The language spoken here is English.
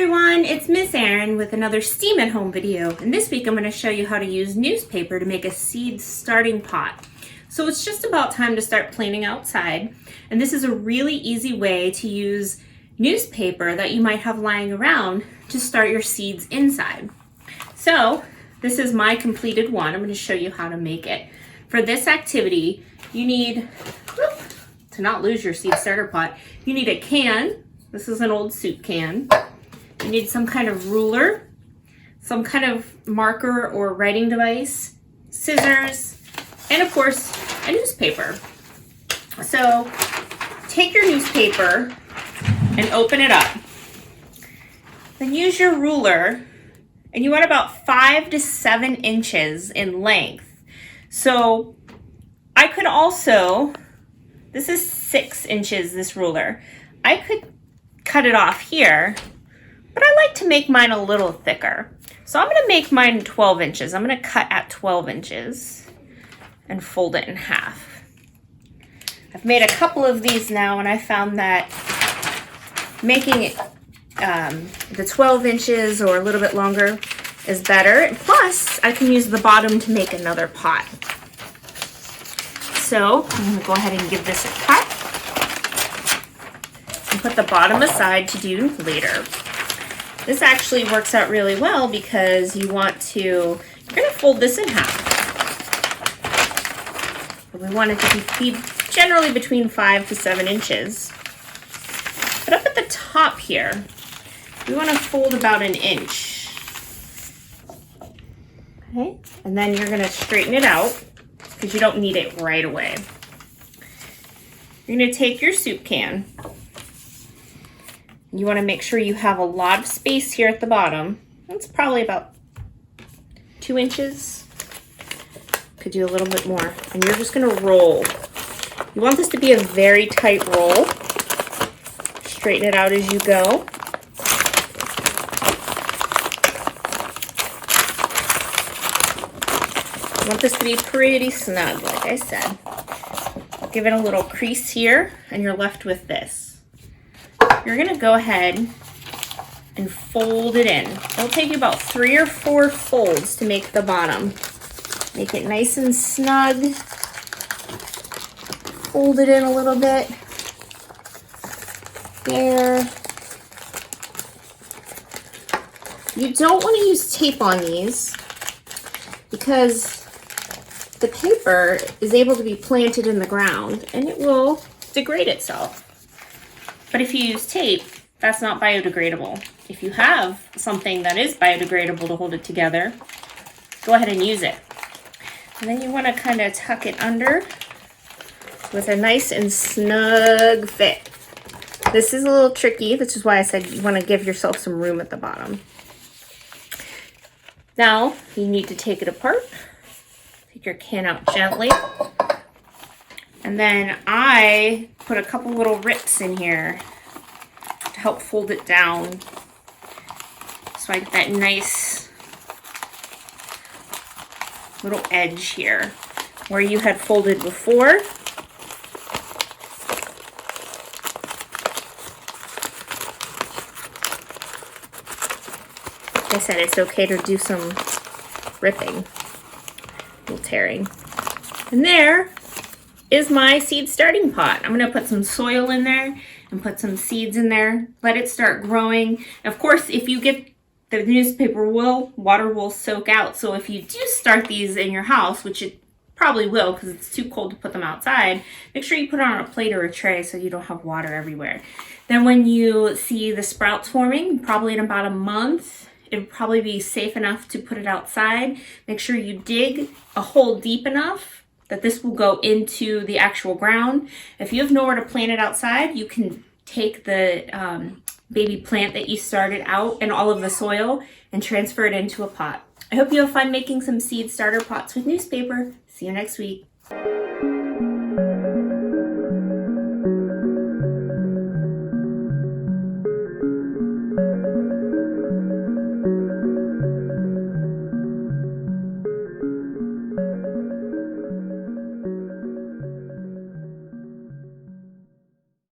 everyone, it's Miss Erin with another STEAM at Home video. And this week I'm going to show you how to use newspaper to make a seed starting pot. So it's just about time to start planting outside. And this is a really easy way to use newspaper that you might have lying around to start your seeds inside. So this is my completed one. I'm going to show you how to make it. For this activity, you need, to not lose your seed starter pot, you need a can. This is an old soup can. You need some kind of ruler, some kind of marker or writing device, scissors, and of course, a newspaper. So take your newspaper and open it up. Then use your ruler, and you want about 5 to 7 inches in length. So I could also, this is 6 inches, this ruler. I could cut it off here, but I like to make mine a little thicker. So I'm going to make mine 12 inches. I'm going to cut at 12 inches and fold it in half. I've made a couple of these now, and I found that making it the 12 inches or a little bit longer is better. And plus, I can use the bottom to make another pot. So I'm going to go ahead and give this a cut and put the bottom aside to do later. This actually works out really well because you want to, you're going to fold this in half. But we want it to be generally between 5 to 7 inches. But up at the top here, we want to fold about 1 inch. Okay, and then you're going to straighten it out because you don't need it right away. You're going to take your soup can. You want to make sure you have a lot of space here at the bottom. That's probably about 2 inches. Could do a little bit more. And you're just going to roll. You want this to be a very tight roll. Straighten it out as you go. You want this to be pretty snug, like I said. Give it a little crease here, and you're left with this. You're going to go ahead and fold it in. It'll take you about 3 or 4 folds to make the bottom. Make it nice and snug. Fold it in a little bit. There. You don't want to use tape on these because the paper is able to be planted in the ground and it will degrade itself. But if you use tape, that's not biodegradable. If you have something that is biodegradable to hold it together, go ahead and use it. And then you want to kind of tuck it under with a nice and snug fit. This is a little tricky, which is why I said you want to give yourself some room at the bottom. Now, you need to take it apart. Take your can out gently. And then I put a couple little rips in here to help fold it down. So I get that nice little edge here where you had folded before. Like I said, it's okay to do some ripping, a little tearing. And there is my seed starting pot. I'm going to put some soil in there and put some seeds in there. Let it start growing. Of course, if you get the newspaper water will soak out. So if you do start these in your house, which it probably will because it's too cold to put them outside, make sure you put it on a plate or a tray so you don't have water everywhere. Then when you see the sprouts forming, probably in about a month, it'll probably be safe enough to put it outside. Make sure you dig a hole deep enough that this will go into the actual ground. If you have nowhere to plant it outside, you can take the baby plant that you started out and all of the soil and transfer it into a pot. I hope you have fun making some seed starter pots with newspaper. See you next week.